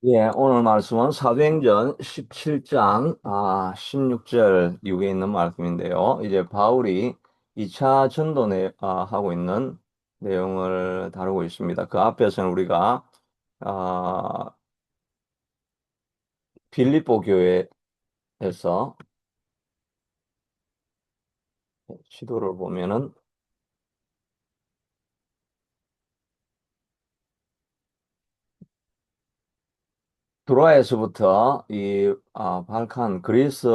예, 오늘 말씀은 사도행전 17장 16절 이후에 있는 말씀인데요. 이제 바울이 2차 하고 있는 내용을 다루고 있습니다. 그 앞에서는 우리가 아, 빌립보 교회에서 지도를 보면은 두로아에서부터 발칸 그리스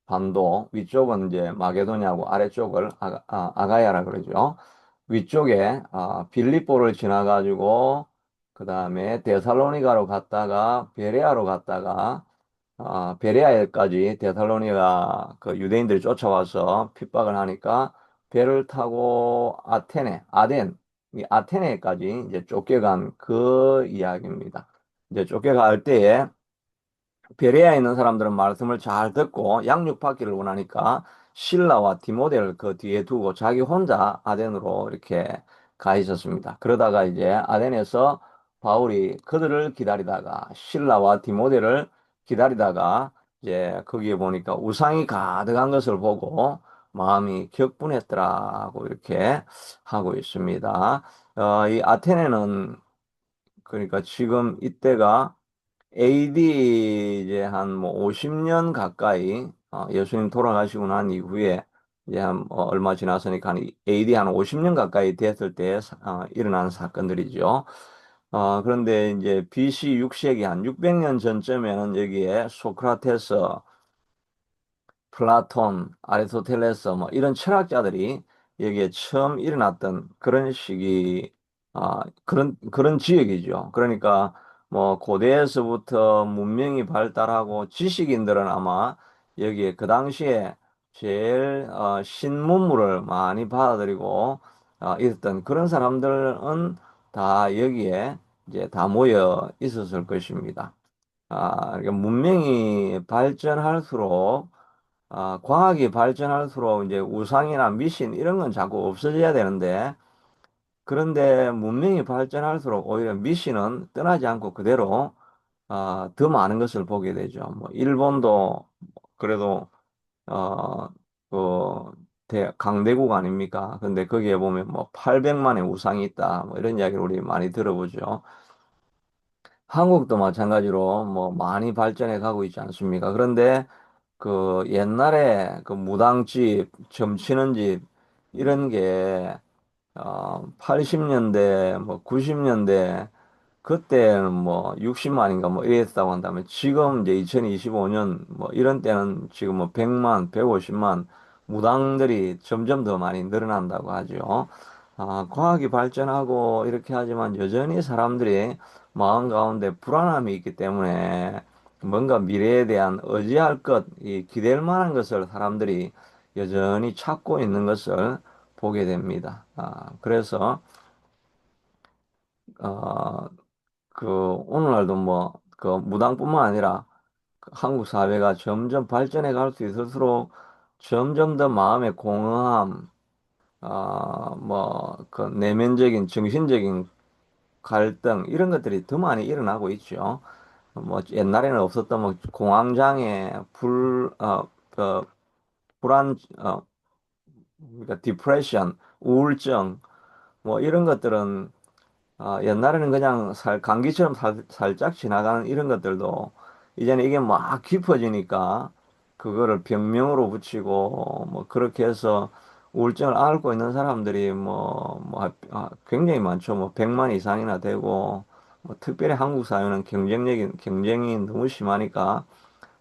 반도 위쪽은 이제 마게도냐고 아래쪽을 아가야라 그러죠. 위쪽에 빌립보를 지나가지고 그 다음에 데살로니가로 갔다가 베레아로 갔다가 베레아에까지 데살로니가 그 유대인들이 쫓아와서 핍박을 하니까 배를 타고 이 아테네까지 이제 쫓겨간 그 이야기입니다. 이제 쫓겨갈 때에 베레아에 있는 사람들은 말씀을 잘 듣고 양육받기를 원하니까 실라와 디모데를 그 뒤에 두고 자기 혼자 아덴으로 이렇게 가 있었습니다. 그러다가 이제 아덴에서 바울이 그들을 기다리다가 실라와 디모데를 기다리다가 이제 거기에 보니까 우상이 가득한 것을 보고 마음이 격분했더라고 이렇게 하고 있습니다. 이 아테네는 그러니까 지금 이때가 AD 이제 한 뭐 50년 가까이 예수님 돌아가시고 난 이후에 이제 한 얼마 지났으니까 한 AD 한 50년 가까이 됐을 때 일어난 사건들이죠. 그런데 이제 BC 6세기 한 600년 전쯤에는 여기에 소크라테스, 플라톤, 아리스토텔레스 뭐 이런 철학자들이 여기에 처음 일어났던 그런 시기 그런 지역이죠. 그러니까 뭐 고대에서부터 문명이 발달하고 지식인들은 아마 여기에 그 당시에 제일 신문물을 많이 받아들이고 있었던 그런 사람들은 다 여기에 이제 다 모여 있었을 것입니다. 그러니까 문명이 발전할수록 과학이 발전할수록 이제 우상이나 미신 이런 건 자꾸 없어져야 되는데, 그런데 문명이 발전할수록 오히려 미신은 떠나지 않고 그대로 더 많은 것을 보게 되죠. 뭐 일본도 그래도 어, 그 강대국 아닙니까? 근데 거기에 보면 뭐 800만의 우상이 있다. 뭐 이런 이야기를 우리 많이 들어보죠. 한국도 마찬가지로 뭐 많이 발전해 가고 있지 않습니까? 그런데 그 옛날에 그 무당집, 점치는 집 이런 게 80년대 뭐 90년대 그때는 뭐 60만인가 뭐 이랬다고 한다면 지금 이제 2025년 뭐 이런 때는 지금 뭐 100만, 150만 무당들이 점점 더 많이 늘어난다고 하죠. 과학이 발전하고 이렇게 하지만 여전히 사람들이 마음 가운데 불안함이 있기 때문에 뭔가 미래에 대한 의지할 것, 이 기댈 만한 것을 사람들이 여전히 찾고 있는 것을 보게 됩니다. 그래서 어, 그 오늘날도 뭐 그 무당뿐만 아니라 그 한국 사회가 점점 발전해 갈 수 있을수록 점점 더 마음의 공허함, 뭐 그 내면적인 정신적인 갈등 이런 것들이 더 많이 일어나고 있죠. 뭐 옛날에는 없었던 뭐 공황장애, 그 불안, 그러니까 디프레션, 우울증 뭐 이런 것들은 옛날에는 그냥 감기처럼 살짝 지나가는 이런 것들도 이제는 이게 막 깊어지니까 그거를 병명으로 붙이고 뭐 그렇게 해서 우울증을 앓고 있는 사람들이 굉장히 많죠. 뭐 100만 이상이나 되고 뭐 특별히 한국 사회는 경쟁이 너무 심하니까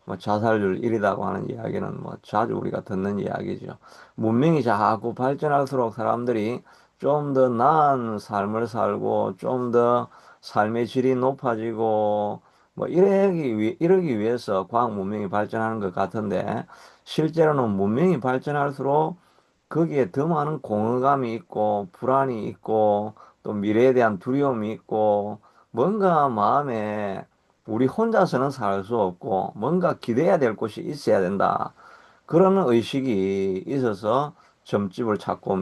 뭐 자살률 1위라고 하는 이야기는 뭐 자주 우리가 듣는 이야기죠. 문명이 자꾸 발전할수록 사람들이 좀 더 나은 삶을 살고 좀 더 삶의 질이 높아지고 뭐 이러기 위해서 과학 문명이 발전하는 것 같은데 실제로는 문명이 발전할수록 거기에 더 많은 공허감이 있고 불안이 있고 또 미래에 대한 두려움이 있고 뭔가 마음에 우리 혼자서는 살 수 없고 뭔가 기대해야 될 곳이 있어야 된다. 그런 의식이 있어서 점집을 찾고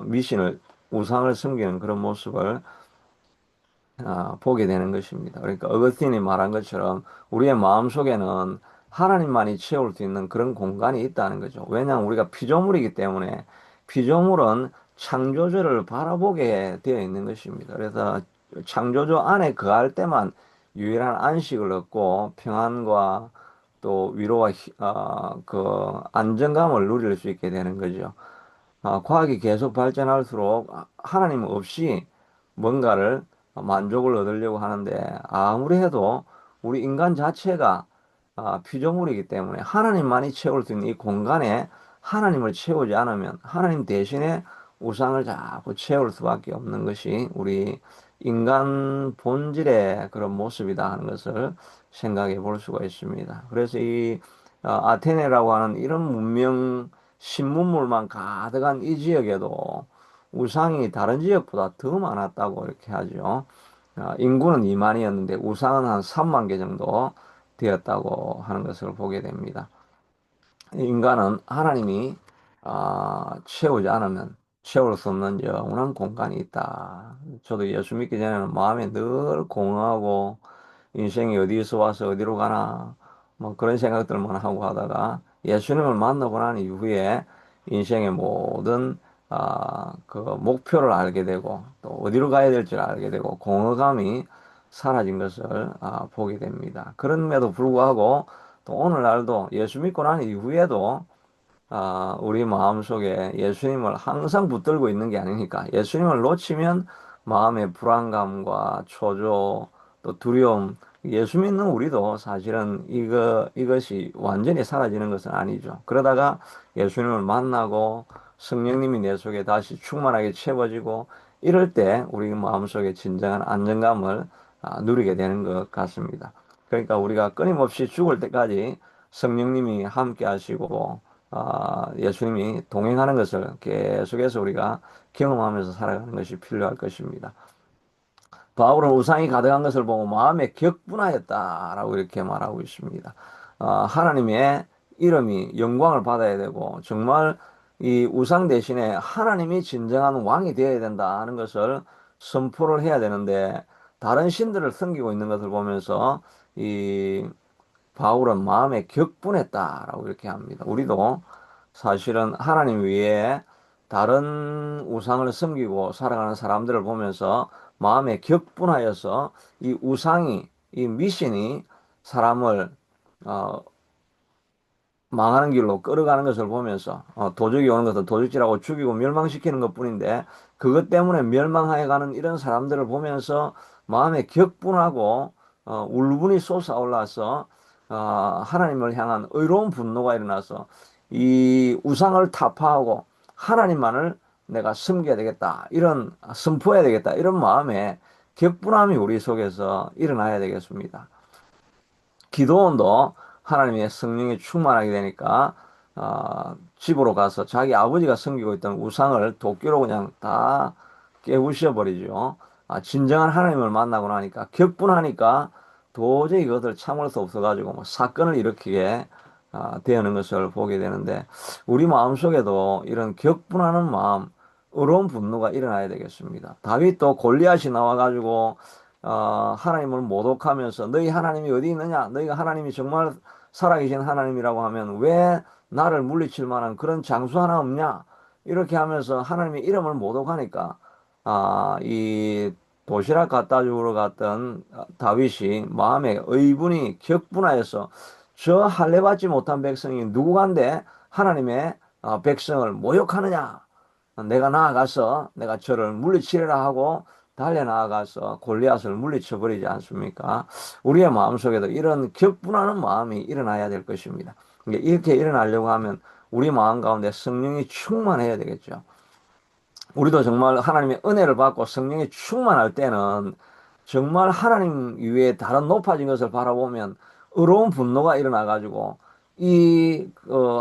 미신을 우상을 섬기는 그런 모습을 보게 되는 것입니다. 그러니까 어거스틴이 말한 것처럼 우리의 마음 속에는 하나님만이 채울 수 있는 그런 공간이 있다는 거죠. 왜냐하면 우리가 피조물이기 때문에 피조물은 창조주를 바라보게 되어 있는 것입니다. 그래서 창조주 안에 거할 때만 유일한 안식을 얻고 평안과 또 위로와 그 안정감을 누릴 수 있게 되는 거죠. 과학이 계속 발전할수록 하나님 없이 뭔가를 만족을 얻으려고 하는데 아무리 해도 우리 인간 자체가 피조물이기 때문에 하나님만이 채울 수 있는 이 공간에 하나님을 채우지 않으면 하나님 대신에 우상을 자꾸 채울 수밖에 없는 것이 우리 인간 본질의 그런 모습이다 하는 것을 생각해 볼 수가 있습니다. 그래서 이 아테네라고 하는 이런 문명 신문물만 가득한 이 지역에도 우상이 다른 지역보다 더 많았다고 이렇게 하죠. 인구는 2만이었는데 우상은 한 3만 개 정도 되었다고 하는 것을 보게 됩니다. 인간은 하나님이 채우지 않으면 채울 수 없는 영원한 공간이 있다. 저도 예수 믿기 전에는 마음에 늘 공허하고 인생이 어디서 와서 어디로 가나 뭐 그런 생각들만 하고 하다가 예수님을 만나고 난 이후에 인생의 모든 그 목표를 알게 되고 또 어디로 가야 될지를 알게 되고 공허감이 사라진 것을 보게 됩니다. 그럼에도 불구하고 또 오늘날도 예수 믿고 난 이후에도 우리 마음속에 예수님을 항상 붙들고 있는 게 아니니까 예수님을 놓치면 마음의 불안감과 초조 또 두려움 예수 믿는 우리도 사실은 이것이 완전히 사라지는 것은 아니죠. 그러다가 예수님을 만나고 성령님이 내 속에 다시 충만하게 채워지고 이럴 때 우리 마음속에 진정한 안정감을 누리게 되는 것 같습니다. 그러니까 우리가 끊임없이 죽을 때까지 성령님이 함께 하시고 예수님이 동행하는 것을 계속해서 우리가 경험하면서 살아가는 것이 필요할 것입니다. 바울은 우상이 가득한 것을 보고 마음에 격분하였다라고 이렇게 말하고 있습니다. 하나님의 이름이 영광을 받아야 되고 정말 이 우상 대신에 하나님이 진정한 왕이 되어야 된다 하는 것을 선포를 해야 되는데 다른 신들을 섬기고 있는 것을 보면서 이 바울은 마음에 격분했다라고 이렇게 합니다. 우리도 사실은 하나님 외에 다른 우상을 섬기고 살아가는 사람들을 보면서 마음에 격분하여서 이 우상이, 이 미신이 사람을 어, 망하는 길로 끌어가는 것을 보면서 도적이 오는 것은 도적질하고 죽이고 멸망시키는 것뿐인데 그것 때문에 멸망하여 가는 이런 사람들을 보면서 마음에 격분하고 울분이 솟아올라서 하나님을 향한 의로운 분노가 일어나서 이 우상을 타파하고 하나님만을 내가 섬겨야 되겠다 이런 선포해야 되겠다 이런 마음에 격분함이 우리 속에서 일어나야 되겠습니다. 기도원도 하나님의 성령이 충만하게 되니까 집으로 가서 자기 아버지가 섬기고 있던 우상을 도끼로 그냥 다 깨부셔 버리죠. 진정한 하나님을 만나고 나니까 격분하니까 도저히 그것을 참을 수 없어가지고 뭐 사건을 일으키게 되는 것을 보게 되는데 우리 마음속에도 이런 격분하는 마음, 의로운 분노가 일어나야 되겠습니다. 다윗도 골리앗이 나와가지고 하나님을 모독하면서 너희 하나님이 어디 있느냐? 너희가 하나님이 정말 살아계신 하나님이라고 하면 왜 나를 물리칠 만한 그런 장수 하나 없냐? 이렇게 하면서 하나님의 이름을 모독하니까 이 도시락 갖다 주러 갔던 다윗이 마음에 의분이 격분하여서 저 할례 받지 못한 백성이 누구간데 하나님의 백성을 모욕하느냐? 내가 나아가서 내가 저를 물리치리라 하고 달려 나아가서 골리앗을 물리쳐 버리지 않습니까? 우리의 마음속에도 이런 격분하는 마음이 일어나야 될 것입니다. 이렇게 일어나려고 하면 우리 마음 가운데 성령이 충만해야 되겠죠. 우리도 정말 하나님의 은혜를 받고 성령이 충만할 때는 정말 하나님 위에 다른 높아진 것을 바라보면 의로운 분노가 일어나 가지고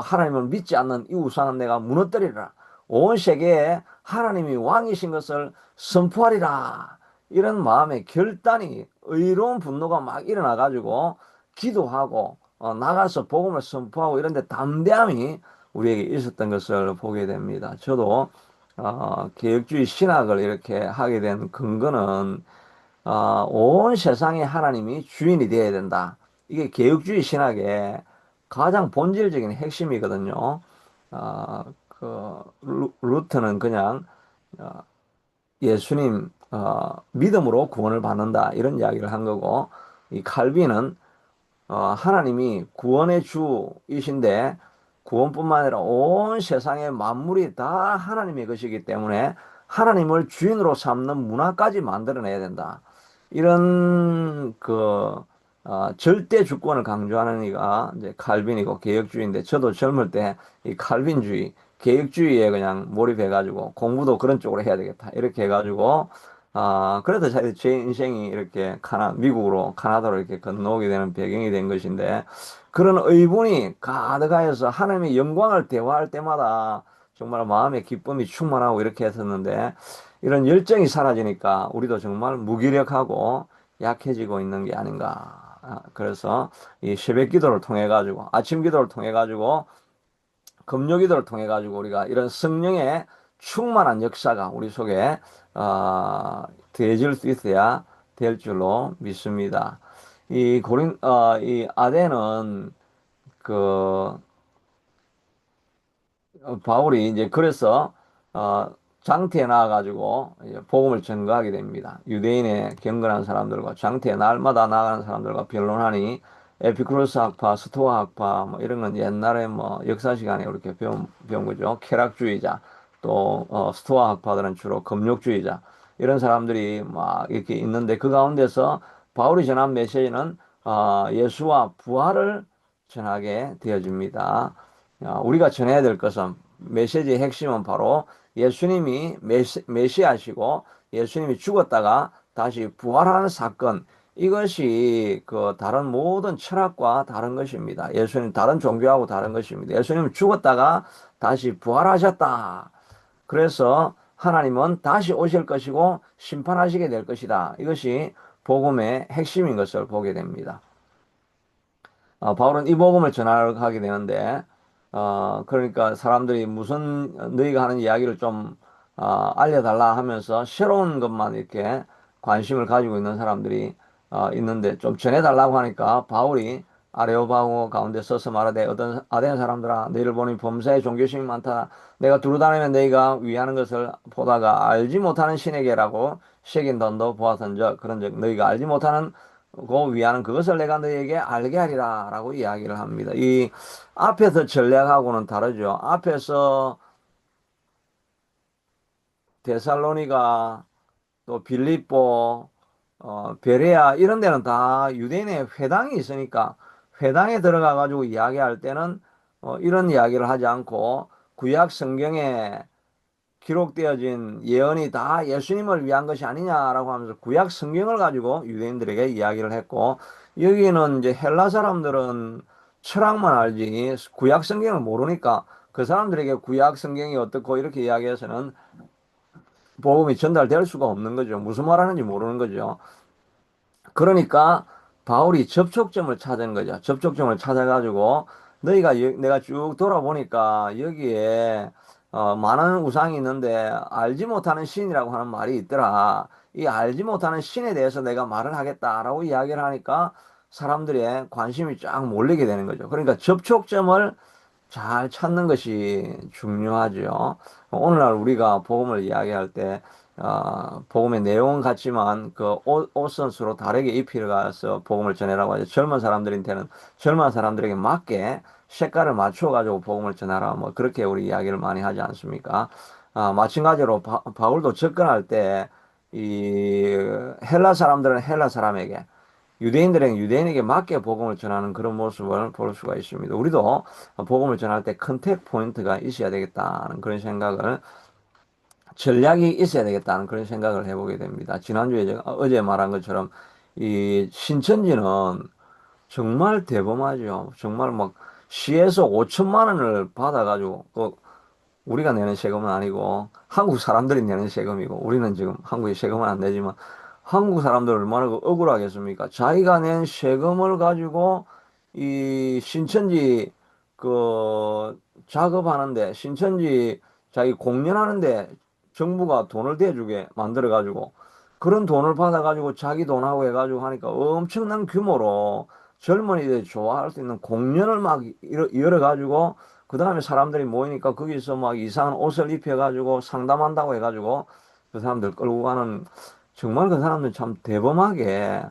하나님을 믿지 않는 이 우상은 내가 무너뜨리라. 온 세계에 하나님이 왕이신 것을 선포하리라. 이런 마음의 결단이 의로운 분노가 막 일어나 가지고 기도하고 나가서 복음을 선포하고 이런 데 담대함이 우리에게 있었던 것을 보게 됩니다. 저도 개혁주의 신학을 이렇게 하게 된 근거는 온 세상에 하나님이 주인이 되어야 된다. 이게 개혁주의 신학의 가장 본질적인 핵심이거든요. 루트는 그냥 어, 예수님 믿음으로 구원을 받는다 이런 이야기를 한 거고, 이 칼빈은 하나님이 구원의 주이신데 구원뿐만 아니라 온 세상의 만물이 다 하나님의 것이기 때문에 하나님을 주인으로 삼는 문화까지 만들어내야 된다. 이런 절대 주권을 강조하는 이가 이제 칼빈이고 개혁주의인데, 저도 젊을 때 이 칼빈주의, 개혁주의에 그냥 몰입해가지고 공부도 그런 쪽으로 해야 되겠다 이렇게 해가지고, 그래서 제 인생이 이렇게 미국으로, 카나다로 이렇게 건너오게 되는 배경이 된 것인데, 그런 의분이 가득하여서 하나님의 영광을 대화할 때마다 정말 마음의 기쁨이 충만하고 이렇게 했었는데, 이런 열정이 사라지니까 우리도 정말 무기력하고 약해지고 있는 게 아닌가. 그래서 이 새벽 기도를 통해 가지고, 아침 기도를 통해 가지고, 금요 기도를 통해 가지고 우리가 이런 성령의 충만한 역사가 우리 속에 더해질 수 있어야 될 줄로 믿습니다. 이 아덴은 그 바울이 이제 그래서 어, 장태에 나와가지고 이제 복음을 전거하게 됩니다. 유대인의 경건한 사람들과 장태에 날마다 나가는 사람들과 변론하니, 에피쿠로스 학파, 스토아 학파 뭐 이런 건 옛날에 뭐 역사 시간에 이렇게 배운 거죠. 쾌락주의자, 또 스토아 학파들은 주로 금욕주의자, 이런 사람들이 막 이렇게 있는데, 그 가운데서 바울이 전한 메시지는 예수와 부활을 전하게 되어집니다. 우리가 전해야 될 것은, 메시지의 핵심은 바로 예수님이 메시아시고 예수님이 죽었다가 다시 부활하는 사건, 이것이 그 다른 모든 철학과 다른 것입니다. 예수님 다른 종교하고 다른 것입니다. 예수님은 죽었다가 다시 부활하셨다. 그래서 하나님은 다시 오실 것이고 심판하시게 될 것이다. 이것이 복음의 핵심인 것을 보게 됩니다. 바울은 이 복음을 전하게 되는데, 그러니까 사람들이 무슨 너희가 하는 이야기를 좀 알려달라 하면서 새로운 것만 이렇게 관심을 가지고 있는 사람들이 있는데, 좀 전해달라고 하니까 바울이 아레오바고 가운데 서서 말하되, 어떤 아덴 사람들아, 너희를 보니 범사에 종교심이 많다. 내가 두루 다니면 너희가 위하는 것을 보다가 알지 못하는 신에게라고 새긴 돈도 보았은즉, 그런즉 너희가 알지 못하는 그 위하는 그것을 내가 너희에게 알게 하리라 라고 이야기를 합니다. 이 앞에서 전략하고는 다르죠. 앞에서 데살로니가, 또 빌립보, 베레아 이런 데는 다 유대인의 회당이 있으니까, 회당에 들어가 가지고 이야기할 때는 이런 이야기를 하지 않고, 구약 성경에 기록되어진 예언이 다 예수님을 위한 것이 아니냐라고 하면서 구약 성경을 가지고 유대인들에게 이야기를 했고, 여기는 이제 헬라 사람들은 철학만 알지 구약 성경을 모르니까, 그 사람들에게 구약 성경이 어떻고 이렇게 이야기해서는 복음이 전달될 수가 없는 거죠. 무슨 말 하는지 모르는 거죠. 그러니까 바울이 접촉점을 찾은 거죠. 접촉점을 찾아가지고, 내가 쭉 돌아보니까 여기에 많은 우상이 있는데 알지 못하는 신이라고 하는 말이 있더라. 이 알지 못하는 신에 대해서 내가 말을 하겠다라고 이야기를 하니까 사람들의 관심이 쫙 몰리게 되는 거죠. 그러니까 접촉점을 잘 찾는 것이 중요하죠. 오늘날 우리가 복음을 이야기할 때, 복음의 내용은 같지만 그 옷은 서로 다르게 입혀가서 복음을 전해라고 하죠. 젊은 사람들에게 맞게 색깔을 맞춰가지고 복음을 전하라. 뭐 그렇게 우리 이야기를 많이 하지 않습니까? 마찬가지로 바울도 접근할 때 이 헬라 사람들은 헬라 사람에게, 유대인들은 유대인에게 맞게 복음을 전하는 그런 모습을 볼 수가 있습니다. 우리도 복음을 전할 때 컨택 포인트가 있어야 되겠다는 그런 생각을, 전략이 있어야 되겠다는 그런 생각을 해보게 됩니다. 지난주에 제가 어제 말한 것처럼 이 신천지는 정말 대범하죠. 정말 막 시에서 5천만 원을 받아가지고, 우리가 내는 세금은 아니고 한국 사람들이 내는 세금이고, 우리는 지금 한국에 세금은 안 내지만 한국 사람들 얼마나 억울하겠습니까? 자기가 낸 세금을 가지고 이 신천지 작업하는데, 신천지 자기 공연하는데 정부가 돈을 대주게 만들어 가지고 그런 돈을 받아가지고 자기 돈하고 해가지고 하니까 엄청난 규모로 젊은이들이 좋아할 수 있는 공연을 막 열어가지고 그 다음에 사람들이 모이니까 거기서 막 이상한 옷을 입혀가지고 상담한다고 해가지고 그 사람들 끌고 가는, 정말 그 사람들 참 대범하게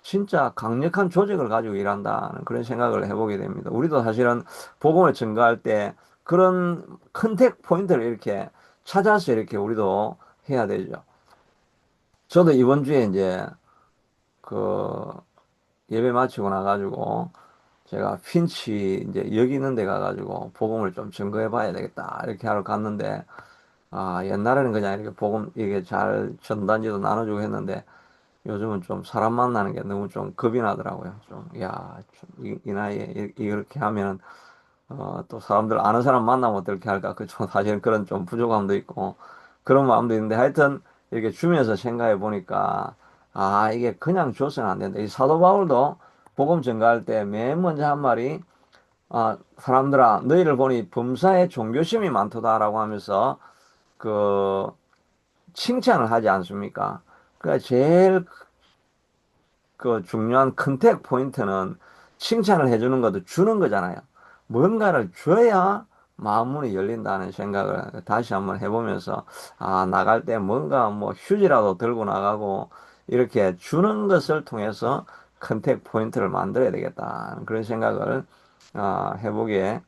진짜 강력한 조직을 가지고 일한다는 그런 생각을 해보게 됩니다. 우리도 사실은 복음을 전가할 때 그런 컨택 포인트를 이렇게 찾아서 이렇게 우리도 해야 되죠. 저도 이번 주에 이제 그 예배 마치고 나가지고 제가 핀치 이제 여기 있는 데 가가지고 복음을 좀 증거해 봐야 되겠다 이렇게 하러 갔는데, 아, 옛날에는 그냥 이렇게 복음 이게 잘 전단지도 나눠주고 했는데 요즘은 좀 사람 만나는 게 너무 좀 겁이 나더라고요. 좀, 야, 좀 이 나이에 이렇게 하면, 또 사람들 아는 사람 만나면 어떻게 할까? 그, 좀 사실은 그런 좀 부족함도 있고, 그런 마음도 있는데 하여튼 이렇게 주면서 생각해 보니까, 아, 이게 그냥 줘서는 안 된다. 이 사도 바울도 복음 전가할 때 맨 먼저 한 말이, 아, 사람들아, 너희를 보니 범사에 종교심이 많도다라고 하면서 그 칭찬을 하지 않습니까? 그러니까 제일 그 중요한 컨택 포인트는 칭찬을 해주는 것도 주는 거잖아요. 뭔가를 줘야 마음문이 열린다는 생각을 다시 한번 해보면서, 아, 나갈 때 뭔가 뭐 휴지라도 들고 나가고 이렇게 주는 것을 통해서 컨택 포인트를 만들어야 되겠다. 그런 생각을 해보게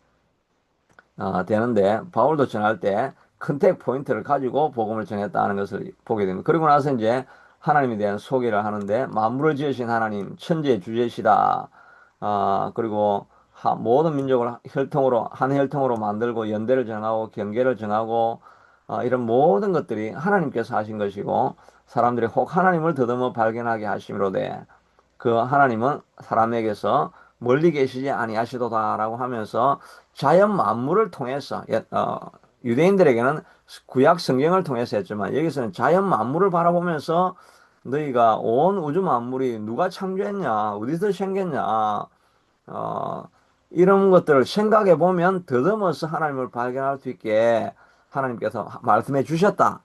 되는데, 바울도 전할 때 컨택 포인트를 가지고 복음을 전했다는 것을 보게 됩니다. 그리고 나서 이제 하나님에 대한 소개를 하는데, 만물을 지으신 하나님 천지의 주제시다. 그리고 모든 민족을 혈통으로 한 혈통으로 만들고 연대를 정하고 경계를 정하고, 이런 모든 것들이 하나님께서 하신 것이고, 사람들이 혹 하나님을 더듬어 발견하게 하심이로되 그 하나님은 사람에게서 멀리 계시지 아니하시도다라고 하면서 자연 만물을 통해서, 유대인들에게는 구약 성경을 통해서 했지만 여기서는 자연 만물을 바라보면서 너희가 온 우주 만물이 누가 창조했냐, 어디서 생겼냐, 어, 이런 것들을 생각해 보면 더듬어서 하나님을 발견할 수 있게 하나님께서 말씀해 주셨다.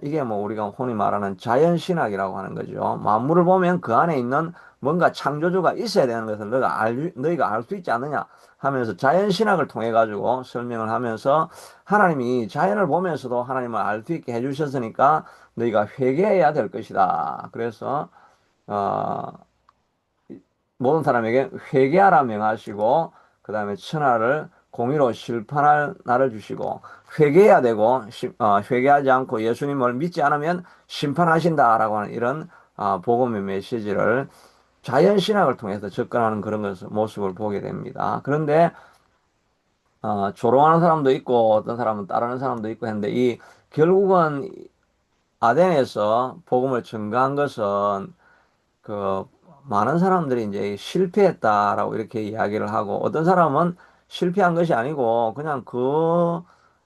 이게 뭐 우리가 흔히 말하는 자연신학이라고 하는 거죠. 만물을 보면 그 안에 있는 뭔가 창조주가 있어야 되는 것을 너희가 알 수 있지 않느냐 하면서 자연신학을 통해 가지고 설명을 하면서 하나님이 자연을 보면서도 하나님을 알 수 있게 해주셨으니까 너희가 회개해야 될 것이다. 그래서 어, 모든 사람에게 회개하라 명하시고 그 다음에 천하를 공의로 심판할 날을 주시고 회개해야 되고 회개하지 않고 예수님을 믿지 않으면 심판하신다라고 하는 이런 복음의 메시지를 자연신학을 통해서 접근하는 그런 모습을 보게 됩니다. 그런데 조롱하는 사람도 있고 어떤 사람은 따르는 사람도 있고 했는데 이 결국은 아덴에서 복음을 전가한 것은 그 많은 사람들이 이제 실패했다라고 이렇게 이야기를 하고 어떤 사람은 실패한 것이 아니고 그냥 그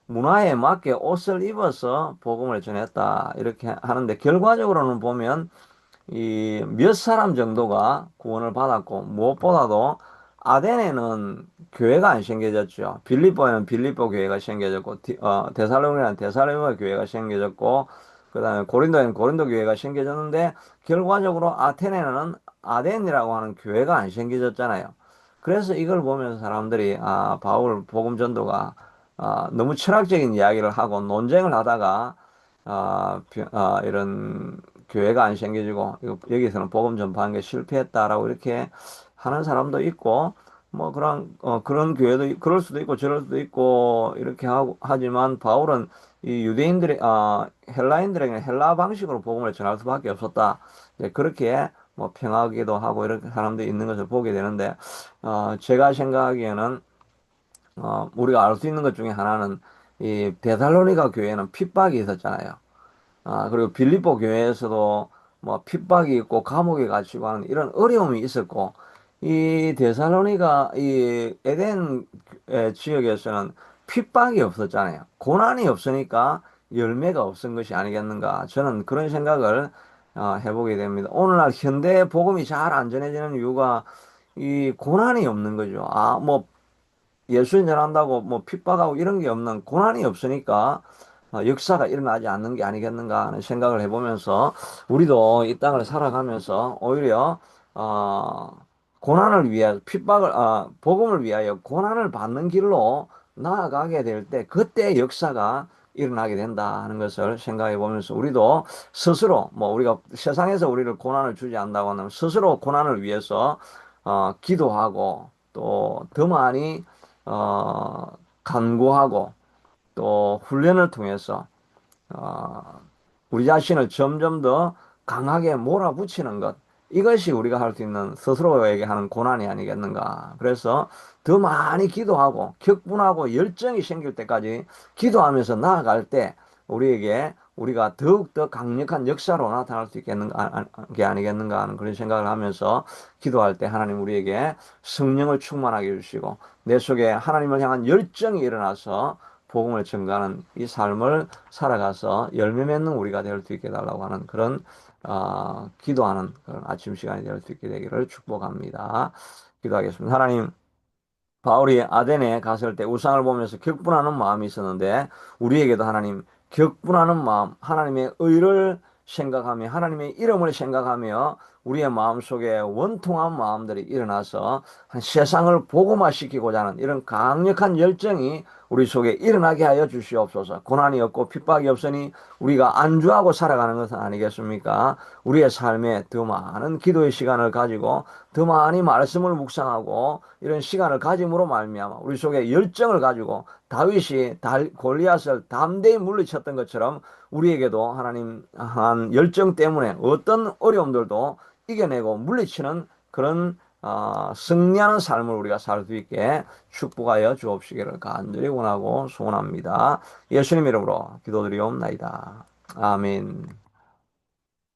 문화에 맞게 옷을 입어서 복음을 전했다 이렇게 하는데 결과적으로는 보면 이 몇 사람 정도가 구원을 받았고 무엇보다도 아덴에는 교회가 안 생겨졌죠. 빌립보에는 빌립보 교회가 생겨졌고 데살로니가는 데살로니가 교회가 생겨졌고 그다음에 고린도에는 고린도 교회가 생겨졌는데 결과적으로 아테네는 아덴이라고 하는 교회가 안 생겨졌잖아요. 그래서 이걸 보면서 사람들이 바울 복음 전도가 너무 철학적인 이야기를 하고 논쟁을 하다가 이런 교회가 안 생겨지고 여기서는 복음 전파하는 게 실패했다라고 이렇게 하는 사람도 있고 뭐 그런 교회도 그럴 수도 있고 저럴 수도 있고 이렇게 하고 하지만 바울은 이 유대인들의 헬라인들에게는 헬라 방식으로 복음을 전할 수밖에 없었다. 이제 그렇게 뭐 평하기도 하고 이렇게 사람들이 있는 것을 보게 되는데 제가 생각하기에는 우리가 알 수 있는 것 중에 하나는 이 데살로니가 교회는 핍박이 있었잖아요. 그리고 빌립보 교회에서도 뭐 핍박이 있고 감옥에 갇히고 하는 이런 어려움이 있었고, 이 데살로니가 이 에덴 지역에서는 핍박이 없었잖아요. 고난이 없으니까 열매가 없은 것이 아니겠는가. 저는 그런 생각을 해보게 됩니다. 오늘날 현대 복음이 잘 안 전해지는 이유가 이 고난이 없는 거죠. 뭐 예수 전한다고 뭐 핍박하고 이런 게 없는 고난이 없으니까 역사가 일어나지 않는 게 아니겠는가 하는 생각을 해보면서 우리도 이 땅을 살아가면서 오히려 어, 고난을 위해 핍박을 복음을 위하여 고난을 받는 길로 나아가게 될 때 그때 역사가 일어나게 된다 하는 것을 생각해 보면서 우리도 스스로 뭐 우리가 세상에서 우리를 고난을 주지 않는다고 하면 스스로 고난을 위해서 기도하고 또 더 많이 간구하고 또 훈련을 통해서 어, 우리 자신을 점점 더 강하게 몰아붙이는 것. 이것이 우리가 할 수 있는 스스로에게 하는 고난이 아니겠는가. 그래서 더 많이 기도하고 격분하고 열정이 생길 때까지 기도하면서 나아갈 때 우리에게 우리가 더욱더 강력한 역사로 나타날 수 있겠는가, 게 아니겠는가 하는 그런 생각을 하면서 기도할 때 하나님 우리에게 성령을 충만하게 해주시고 내 속에 하나님을 향한 열정이 일어나서 복음을 증가하는 이 삶을 살아가서 열매 맺는 우리가 될 수 있게 달라고 하는 그런 기도하는 그런 아침 시간이 될 수 있게 되기를 축복합니다. 기도하겠습니다. 하나님, 바울이 아덴에 갔을 때 우상을 보면서 격분하는 마음이 있었는데 우리에게도 하나님 격분하는 마음, 하나님의 의를 생각하며 하나님의 이름을 생각하며 우리의 마음속에 원통한 마음들이 일어나서 한 세상을 복음화시키고자 하는 이런 강력한 열정이 우리 속에 일어나게 하여 주시옵소서. 고난이 없고 핍박이 없으니 우리가 안주하고 살아가는 것은 아니겠습니까? 우리의 삶에 더 많은 기도의 시간을 가지고 더 많이 말씀을 묵상하고 이런 시간을 가짐으로 말미암아 우리 속에 열정을 가지고 다윗이 골리앗을 담대히 물리쳤던 것처럼 우리에게도 하나님 한 열정 때문에 어떤 어려움들도 이겨내고 물리치는 그런 승리하는 삶을 우리가 살 수 있게 축복하여 주옵시기를 간절히 원하고 소원합니다. 예수님 이름으로 기도드리옵나이다. 아멘.